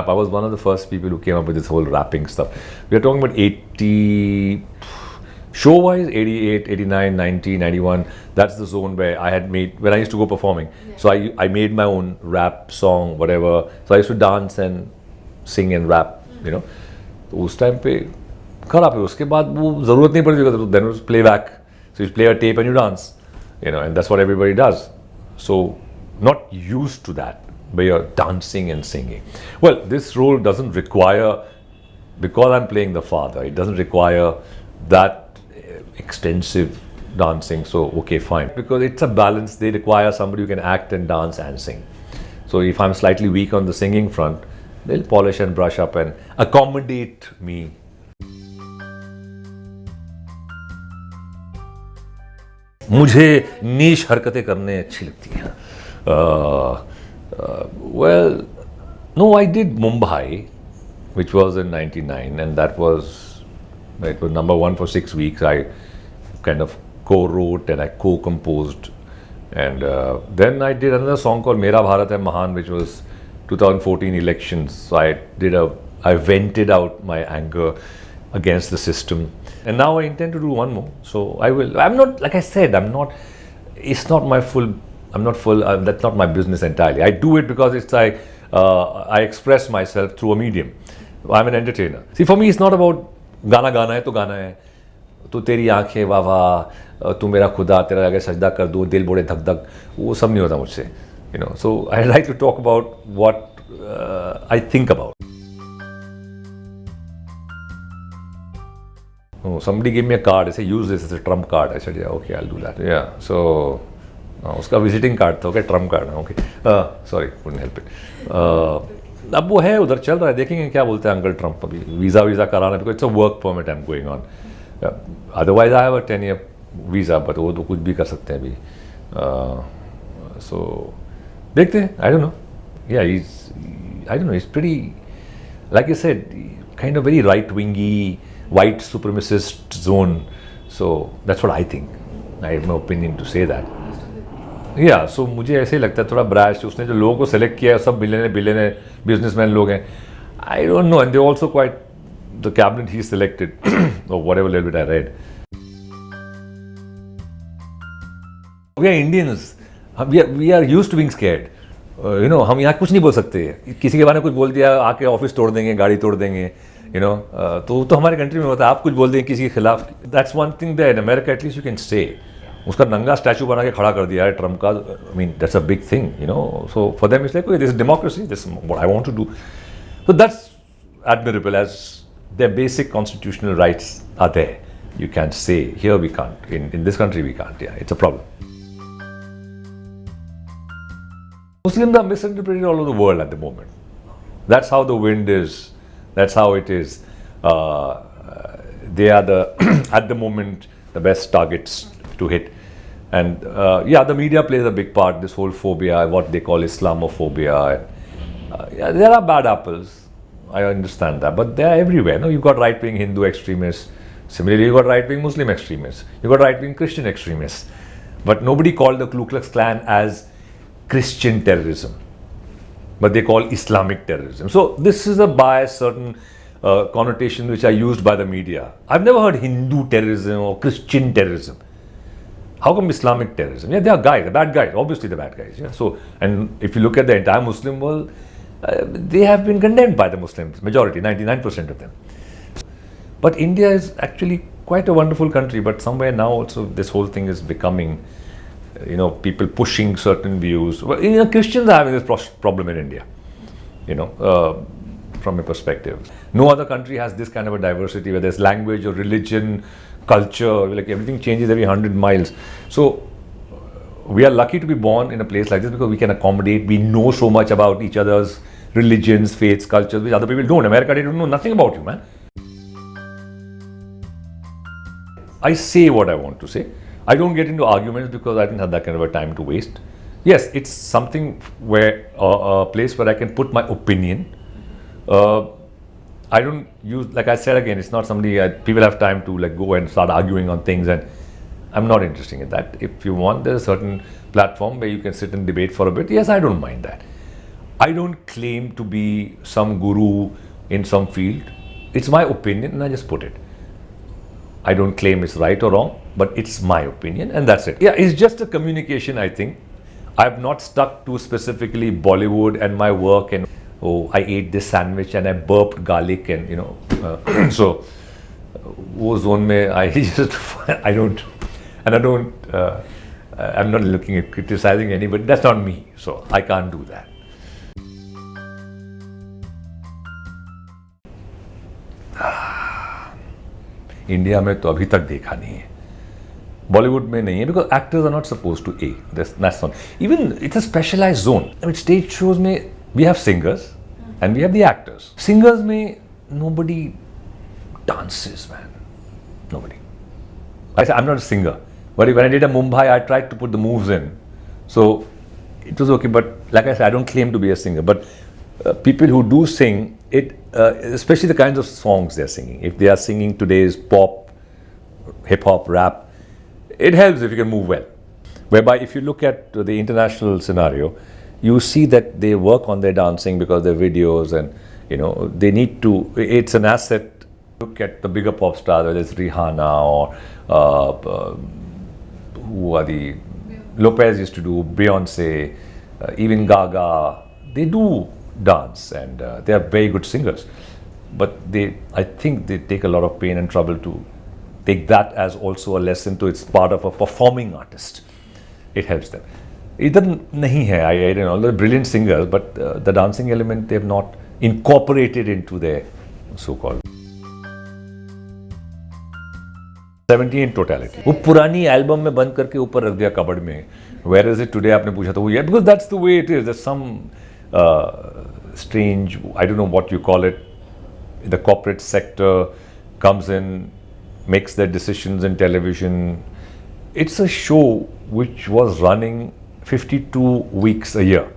I was one of the first people who came up with this whole rapping stuff. We are talking about 80, show-wise, 88, 89, 90, 91. That's the zone where I had made, when I used to go performing. Yeah. So I made my own rap song, whatever. So I used to dance and sing and rap, you know. तो उस time पे खराब है. उसके बाद वो ज़रूरत नहीं पड़ती because then it was playback. So you play a tape and you dance, you know, and that's what everybody does. So not used to that, but you're dancing and singing. Well, this role doesn't require, because I'm playing the father, it doesn't require that extensive dancing. So okay, fine, because it's a balance. They require somebody who can act and dance and sing. So if I'm slightly weak on the singing front, they'll polish and brush up and accommodate me. मुझे नीश हरकतें करने अच्छी लगती हैं. Well, no, I did Mumbai, which was in '99, and it was #1 for 6 weeks. I kind of co-wrote and I co-composed, and then I did another song called Mera Bharat Hai Mahan, which was 2014 elections. So I vented out my anger against the system, and now I intend to do one more. So I will. I'm not, like I said, it's not my full. I'm not full. That's not my business entirely. I do it because it's I express myself through a medium. I'm an entertainer. See, for me, it's not about गाना गाना है तो गाना है. तो तेरी आंखें वाह वाह, तू मेरा खुदा, तेरा आगे सजदा कर दूँ, दिल बोले धक धक, वो सब नहीं होता मुझसे. You know. So I like to talk about what I think about. Oh, somebody gave me a card. I said, use this as a trump card. I said, yeah, okay, I'll do that. Yeah. So उसका visiting card था, okay, Trump card है, okay, sorry, couldn't help it. अब वो है, उधर चल रहा है, देखेंगे क्या बोलते हैं अंकल ट्रम्प. अभी वीज़ा कराना, because it's a work permit I am going on. Otherwise I have a 10-year visa, but वो तो कुछ भी कर सकते हैं अभी. सो देखते हैं. I don't know. Yeah I don't know, it's pretty, like you said, kind of very right wingy, white supremacist zone. So that's what I think. I have no opinion to say that. Yeah, so मुझे ऐसे ही लगता है थोड़ा ब्राश. उसने जो लोगों को select किया है सब बिलियनर बिजनेसमैन लोग हैं. I don't know, and they're also quite, the cabinet he selected or whatever little bit I read. We are Indians. We are used to being scared. You know, हम यहाँ कुछ नहीं बोल सकते. किसी के बारे में कुछ बोल दिया, आके ऑफिस तोड़ देंगे, गाड़ी तोड़ देंगे. You know, तो हमारे कंट्री में होता है. आप कुछ बोल देंगे किसी के खिलाफ. That's one thing there. In America, at least you can say. उसका नंगा स्टैचू बना के खड़ा कर दिया है ट्रम्प का. I mean, that's a big thing, you know. So for them, it's like, okay, this is democracy. This is what I want to do. So that's admirable, as their basic constitutional rights are there. You can say. Here we can't. In this country, we can't. Yeah, it's a problem. Muslims are misinterpreted all over the world at the moment. That's how the wind is. That's how it is. They are at the moment, the best targets to hit. And yeah, the media plays a big part. This whole phobia, what they call Islamophobia. Yeah, there are bad apples. I understand that. But they are everywhere. No? You've got right-wing Hindu extremists. Similarly, you've got right-wing Muslim extremists. You've got right-wing Christian extremists. But nobody called the Ku Klux Klan as Christian terrorism. But they call Islamic terrorism. So this is a bias, certain connotation which are used by the media. I've never heard Hindu terrorism or Christian terrorism. How come Islamic terrorism? Yeah, they are guys, the bad guys. Obviously, the bad guys. Yeah. So, and if you look at the entire Muslim world, they have been condemned by the Muslims, majority, 99% of them. But India is actually quite a wonderful country. But somewhere now also this whole thing is becoming, you know, people pushing certain views. Well, you know, Christians are having this problem in India, you know, from a perspective. No other country has this kind of a diversity where there's language or religion, culture, like everything changes every 100 miles. So we are lucky to be born in a place like this because we can accommodate. We know so much about each other's religions, faiths, cultures, which other people don't. America, they don't know nothing about you, man. I say what I want to say. I don't get into arguments because I didn't have that kind of a time to waste. Yes, it's something where a place where I can put my opinion. I don't use, like I said again, it's not somebody people have time to like go and start arguing on things, and I'm not interested in that. If you want, there's a certain platform where you can sit and debate for a bit. Yes, I don't mind that. I don't claim to be some guru in some field. It's my opinion and I just put it. I don't claim it's right or wrong, but it's my opinion and that's it. Yeah, it's just a communication, I think. I've not stuck to specifically Bollywood and my work and, oh, I ate this sandwich and I burped garlic and, so, wo zone mein, I'm not looking at criticizing anybody. That's not me. So I can't do that. India में तो अभी तक देखा नहीं है, बॉलीवुड में नहीं है, because actors are not suppose to a that's not even it's a specialised zone. I mean stage shows में we have singers and we have the actors. Singers में nobody dances, man. Nobody. I'm not a singer, but when I did a Mumbai, I tried to put the moves in, so it was okay. But like I said, I don't claim to be a singer. But people who do sing it, especially the kinds of songs they're singing. If they are singing today's pop, hip hop, rap, it helps if you can move well. Whereby, if you look at the international scenario, you see that they work on their dancing because their videos and they need to. It's an asset. Look at the bigger pop stars, whether it's Rihanna or who are the Lopez used to do, Beyonce, even Gaga. They do dance and they are very good singers. But I think they take a lot of pain and trouble to take that as also a lesson to it's part of a performing artist. It helps them. It nahi hai. I don't know, they're brilliant singers, but the dancing element they have not incorporated into their so-called 70 in totality. वो पुरानी album में बंद करके ऊपर रख दिया कबड़ में. Where is it today? आपने पूछा तो वो ये, because that's the way it is. There's some strange, I don't know what you call it, the corporate sector comes in, makes their decisions in television. It's a show which was running 52 weeks a year.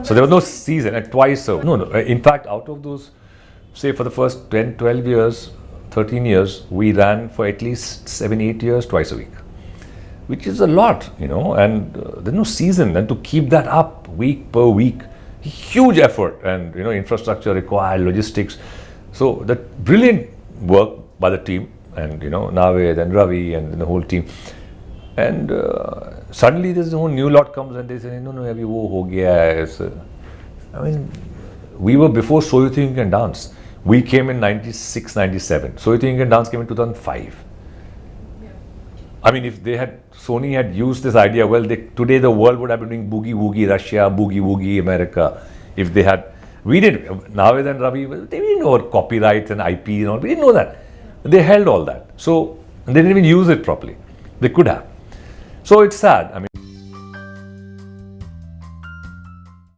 So there was no season, and twice a no. In fact, out of those, say for the first 10, 12 years, 13 years, we ran for at least 7, 8 years, twice a week, which is a lot, and there's no season. And to keep that up week per week, huge effort and, infrastructure required, logistics. So that brilliant work by the team and, Jaaved and Ravi and the whole team. And suddenly there's a whole new lot comes and they say, no, abhi wo ho gaya hai. I mean, we were before So You Think You Can Dance. We came in 96, 97. So You Think You Can Dance came in 2005. Yeah. I mean, if Sony had used this idea, well, today the world would have been doing Boogie Woogie Russia, Boogie Woogie America. If they had, we did. Jaaved and Ravi, they didn't know copyrights and IP and all. We didn't know that. They held all that. So they didn't even use it properly. They could have. So it's sad. I mean,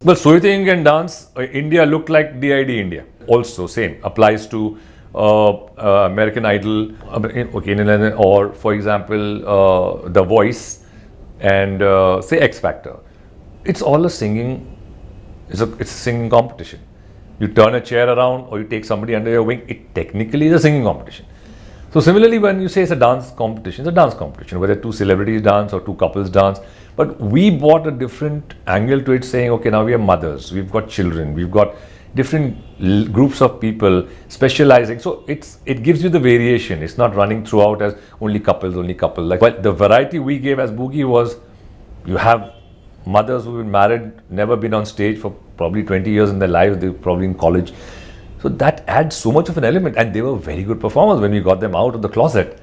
well, So You Think You Can Dance, India looked like DID India. Also, same applies to American Idol, or for example, The Voice, and say X Factor. It's all a singing. It's a singing competition. You turn a chair around, or you take somebody under your wing. It technically is a singing competition. So similarly, when you say it's a dance competition, it's a dance competition, whether two celebrities dance or two couples dance. But we brought a different angle to it, saying, okay, now we have mothers, we've got children, we've got different groups of people specializing. So it gives you the variation. It's not running throughout as only couples. Like, well, the variety we gave as Boogie was, you have mothers who've been married, never been on stage for probably 20 years in their lives. They're probably in college. So that adds so much of an element, and they were very good performers when we got them out of the closet.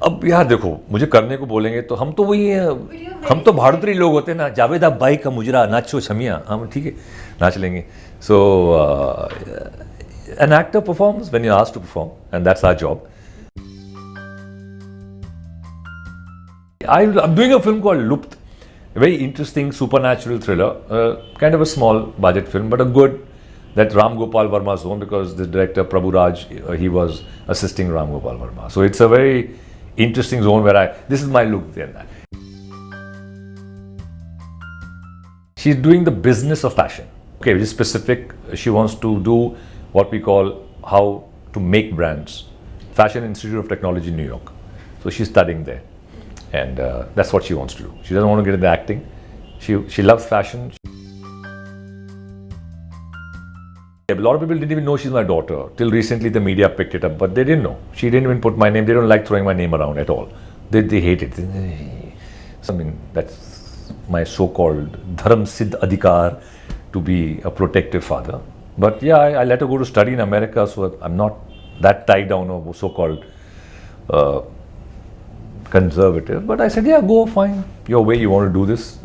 अब यार देखो, मुझे करने को बोलेंगे तो हम तो वही हैं, हम तो भाड़ुतरी लोग होते हैं ना. जावेद आप भाई का मुजरा नाचो छमिया, हम ठीक है नाच लेंगे. So an actor performs when you're asked to perform, and that's our job. I'm doing a film called Lupt, a very interesting supernatural thriller, kind of a small budget film, but a good, that Ram Gopal Verma's own, because the director Prabhu Raj, he was assisting Ram Gopal Verma. So it's a very interesting zone where this is my look there and that. She's doing the business of fashion. Okay, which is specific. She wants to do what we call how to make brands. Fashion Institute of Technology, New York. So she's studying there. And that's what she wants to do. She doesn't want to get into acting. She loves fashion. A lot of people didn't even know she's my daughter. Till recently, the media picked it up, but they didn't know. She didn't even put my name. They don't like throwing my name around at all. They hate it. I mean, that's my so-called Dharam Siddh Adhikar to be a protective father. But yeah, I let her go to study in America, so I'm not that tied down or so-called conservative. But I said, yeah, go, fine. Your way, you want to do this.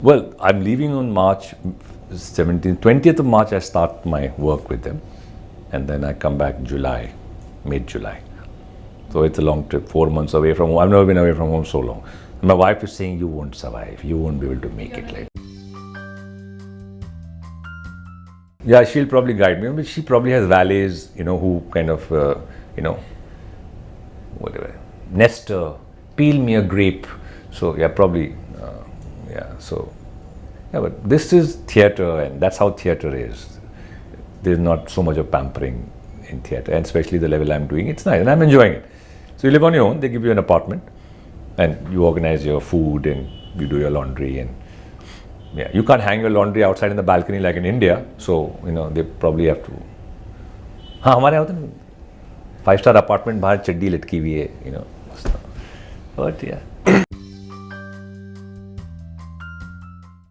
Well, I'm leaving on March 17th. 20th of March, I start my work with them. And then I come back July, mid-July. So it's a long trip, 4 months away from home. I've never been away from home so long. And my wife is saying, you won't survive. You won't be able to make it. Like, yeah, she'll probably guide me. But she probably has valets, who kind of, whatever. Nestor, peel me a grape. So, yeah, probably. But this is theatre, and that's how theatre is. There's not so much of pampering in theatre, and especially the level I'm doing. It's nice, and I'm enjoying it. So you live on your own. They give you an apartment, and you organize your food, and you do your laundry, and you can't hang your laundry outside in the balcony like in India. So they probably have to. हाँ, हमारे यहाँ होता है 5-star apartment बाहर चड्डी लटकी हुई है, But yeah.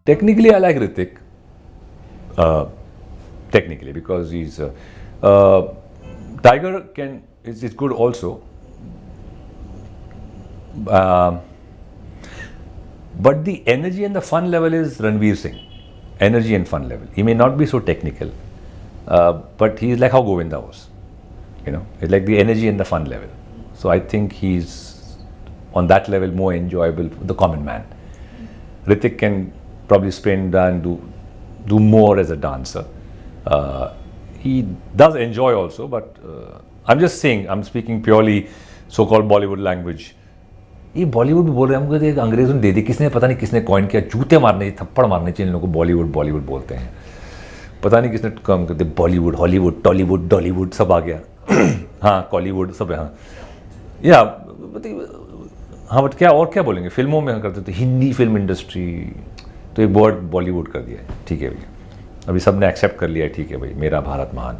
Technically, I like Hrithik. Technically, because he's Tiger is good also. But the energy and the fun level is Ranveer Singh. Energy and fun level. He may not be so technical, but he's like how Govinda was. It's like the energy and the fun level. So I think he's on that level more enjoyable for the common man. Hrithik can probably spend and do more as a dancer. He does enjoy also, but I'm just saying, I'm speaking purely so-called Bollywood language. ये बॉलीवुड बोल रहे हैं, हमको एक अंग्रेज़ों ने दे दी, किसने पता नहीं किसने कॉइन किया, जूते मारने थप्पड़ मारने चाहिए इन लोगों को, बॉलीवुड बोलते हैं, पता नहीं किसने काम करते, बॉलीवुड, हॉलीवुड, टॉलीवुड, डॉलीवुड सब आ गया, हाँ कॉलीवुड सब है, हाँ बट क्या और क्या बोलेंगे, फिल्मों में करते तो हिंदी फिल्म इंडस्ट्री, तो एक वर्ड बॉलीवुड कर दिया है, ठीक है भैया, अभी सब ने एक्सेप्ट कर लिया है, ठीक है भाई, मेरा भारत महान.